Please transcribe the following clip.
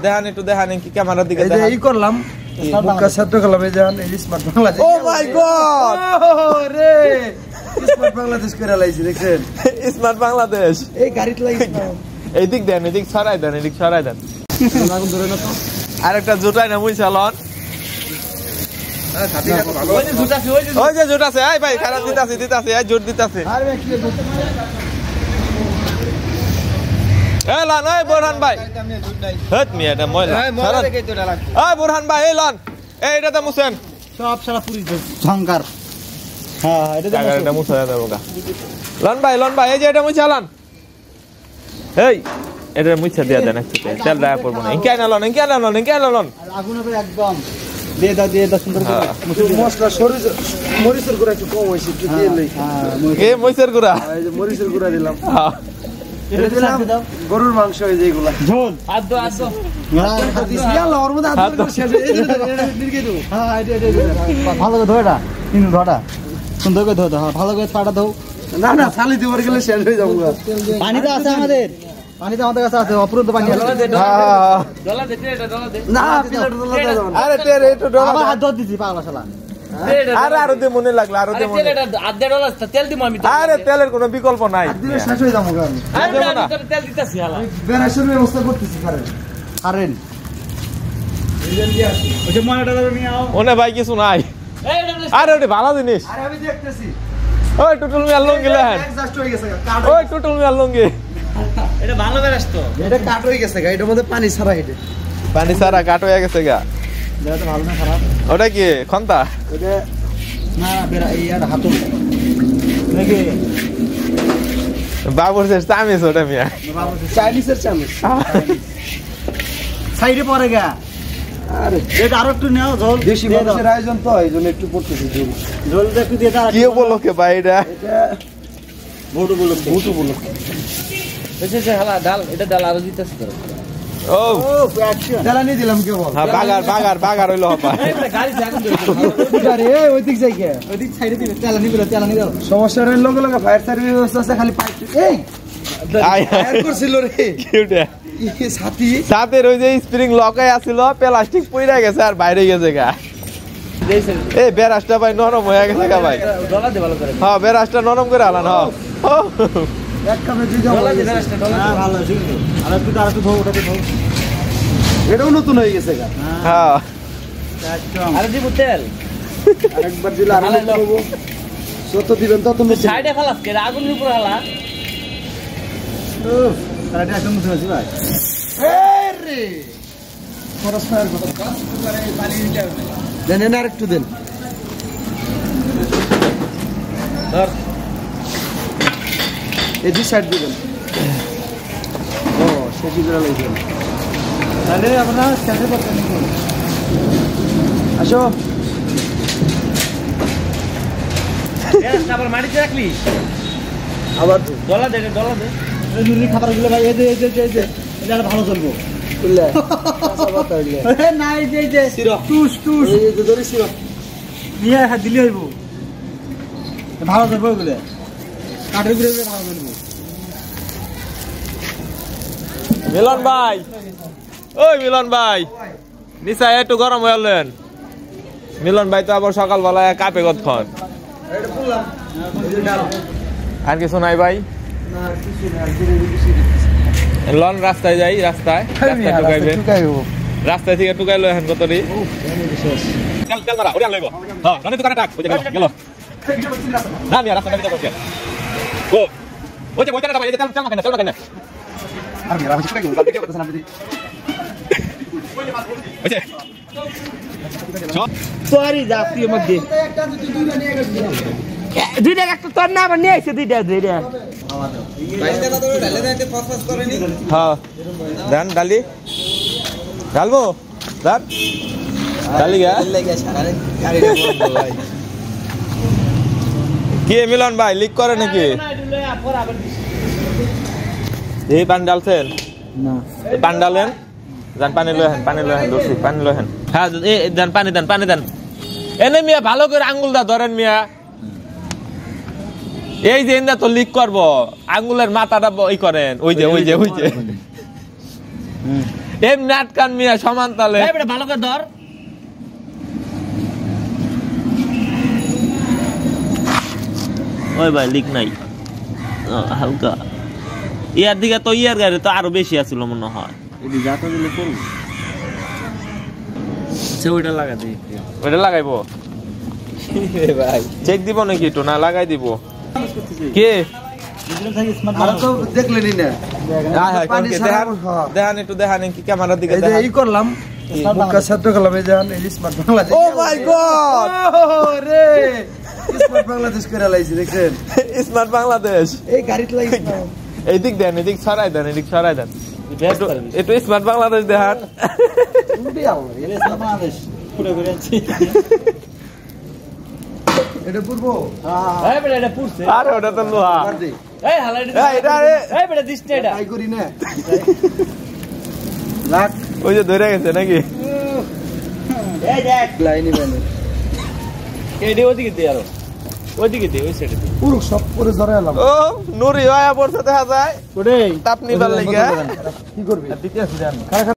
দেখান একটু দেখান কি ক্যামেরার দিকে দেখান এই করলাম মুখা ছাত্র করলাম এই জান এই স্মার্ট বাংলাদেশ ও মাই গড রে স্মার্ট বাংলাদেশ করে লাইছি দেখেন স্মার্ট বাংলাদেশ এই গাড়িতে লাইছি এই দিক দেন এদিক ছড়াই দেন এদিক ছড়াই দেন আগুন ধরে না তো আরেকটা জুটাই না মুই চালন ওই যে জুট আছে এই ভাই খারাপ দিতাছি এই জুট দিতাছি আরে ভাই কি জুট এ লন ওই বোরহান ভাই হট মিয়া এটা ময়লা ময়লা দেখে তো লাগবে ওই বোরহান ভাই এই লন এই এটাতে মুছেন সব সারা পুরি ঝংকার হ্যাঁ এটা মুছা দেবো গা লন ভাই এই যে এটা মুছা লন এই এটা মুছা দিয়া দেন একটু তেল রায়া করব না ইনকে না লন আগুন হবে একদম দিয়ে দাও সুন্দর করে মশলা মরিচের গুঁড়া একটু কম হইছে একটু দিয়ে লই এ মরিচের গুঁড়া এই যে মরিচের গুঁড়া দিলাম হ্যাঁ এটা দিলাম গরুর মাংস এই যেগুলা ঝোল আদো ইয়ালা ওর মধ্যে আদো শেষ এই দিকে দাও হ্যাঁ এটা ভালো করে ধোটা কিন্তু ধোটা সুন্দর করে ধোটা হ্যাঁ ভালো করে ছাড়া দাও না ছালি দিবার গেলে শেষ হয়ে যাবো পানি তো আছে আমাদের কাছে আছে অপরন্ত পানি আছে হ্যাঁ ডলা দে এটা ডলা দে না প্লেট ডলা দাও আরে তেরে একটু ডলা আবার হাত ধর দিছি পাগলা শালা আরে দে মনে লাগলো আরো দে মনে তেল এটা আধা ডলা তেল দিমু আমি আরে তেলের কোনো বিকল্প নাই দিলে শেষ হয়ে যাবো আমি আমি তেল দিতাছি হালা বেরাসের ব্যবস্থা করতেছি কারেন ওই যে ময়লাটা নিয়ে আও ওনে ভাই কিছু নাই আরে ওটা ভালো জিনিস আরে আমি দেখতেছি ওই টুটুল মিয়া লঙ্গি লেন এক্সস্ট হয়ে গেছে ওই টুটুল মিয়া লঙ্গি এটা ভালো বেরাস তো এটা কাট হয়ে গেছে এটার মধ্যে পানি ছাড়া এটা পানি সারা কাট হয়ে গেছে গা এটা তো ভালো না খারাপ ওটা কি খন্তা ওটা না বেরা এই আর হাতল নাকি বাবুর শেষ চামিস ওটা মিয়া চাইনিজের চামচ সাইডে পড়ে গা আরে এটা আরো একটু নাও ঝোল দেশি মানুষের আয়োজন তো এইজন্য একটু পড়তেছি ঝোল একটু দিয়ে দাও কি উপলক্ষে ভাই এটা ভুটু বলো বেশি হালা ডাল এটা ডাল আরো দিতাছি তো ও অ্যাকশন জ্বালানি দিলাম কে বল হ্যাঁ বাগার হইলো হপা গাড়ি জাগুন দে আরে ওই দিক যাই কে ওই দিক সাইডে দিবে জ্বালানি দাও সমস্যা এর লগে ফায়ার সার্ভিস ব্যবস্থা আছে খালি পাইপ এই ফায়ার করছিল রে কিউটা সাথে ওই যে স্প্রিং লকাই আছিল প্লাস্টিক পইরা গেছে আর বাইরে গেছে গা এই বেরাসটা ভাই নরম হয়ে গেছে গা ভাই ডলা দে ভালো করে হ্যাঁ বেরাসটা নরম করে আলান হ্যাঁ এক কামে দিয়ে যাও ডলা দে বেরাসটা ডলা দে ভালো আছে আর একটু ধো ওটাতে ধো এটাও নতুন হয়ে গেছে গা হ্যাঁ একদম আরে দিব তেল আরেকবার দিলে আর দেবো যত দিবেন তত সাইডে ফালাস কে আগুনের উপর হালা আর এটা একদম মুছে আছে ভাই এই রে খরচ ফায়ার করতে করে পানি দিতে হবে দেন আর একটু দেন ধর এই দুই সাইড দিবেন ও সেটি করে লাইছেন তাহলে আপনারা স্ট্যান্ডে করতে নিন আসো বেরাসটা আবার মাটিতে রাখলি আবার ডলা দে এই নুরি খাবারগুলো ভাই এই যে এটা ভালো চলবো বুঝলে সবাত হইলে না এই যে টুস এই যে ধরে সিরপ নিয়ে হাত দিলে হইব ভালো চলবে ওগুলো কাঠের ভিতরে ভালো চলবে মিলন ভাই ওই মিলন ভাই নিচা একটু গরম হয়ে গেলেন মিলন ভাই তো আবার সকালবেলা কাপে কতক্ষণ এটা বললাম আর কিছু নাই ভাই না কিছু না আর লন রাস্তায় যাই রাস্তায় টুকাইবেন রাস্তায় থেকে টুকাইলো এখন কতরি চল মারা ওরে লইব হ্যাঁ রানি দোকানে টাক বুঝে গেল না মিয়া রাস্তাটা ভিতরে বসে ও ওই যে বইটা ভাই চল না কেন আর মেরা কিছু কাকে বলতে পারছ না আপনি ওই সরি জাতীয় মধ্যে একটা দুইটা নিয়ে গেছি দুইটা একটা তোর না আবার নিয়ে আইছে দুইটা হ্যাঁ দান ডালি ডালবো দান ডালি গা কি মিলন ভাই লিক করে নাকি এই পানি ডালছেন না পানি ডালেন যান পানি লহেন দোষী পানি লহেন হ্যাঁ দেন পানি দেন এনে মিয়া ভালো করে আঙ্গুল দা ধরেন মিয়া এই যে এন্দা তো লিক করবো আঙ্গুলের মাথাটা ই করেন ওই যে এমনি আটকান মিয়া সমান তালে ভালো করে ধর ওই ভাই লিক নাই হালকা ইয়ার দিকে তো ইয়ার গাড়ি তো আরো বেশি আছিল মনে হয় এদি যাতা দিলে করব সে ওইটা লাগা দেই ওইটা লাগাইবো ভাই চেক দিব নাকি একটু না লাগাই দিব কে আর তো দেখলেনই না পানি দেখান একটু দেখান কি ক্যামেরার দিকে এই যে এই করলাম মুখটা সেট করলাম এই যে স্মার্ট বাংলাদেশ ও মাই গড রে স্মার্ট বাংলাদেশ করে লাইছি দেখেন স্মার্ট বাংলাদেশ এই গাড়িতে লাইছি এইদিক দেন এদিক ছড়াই দেন একটু স্মার্ট বাংলাদেশ দেখান বাংলাদেশ পুরো করে আছি এটা পূর্ব এই বেটা এটা পুরছে আরে ওটা তো লোহা এই হালা এটা এই বেটা দিছতে এটা তাই করি না লাখ ওই যে ধরে গেছে নাকি এই দেখ লাইনই বানে এডি ওদিকে দে আরো ওদিকে দে ওই সাইডে দে পুরো সব করে ধরে এলাম ও নুরি আয়া পড়ছে দেখা যায় ওরে তাপ নিবার লাগা কি করবি দিতে আছে জান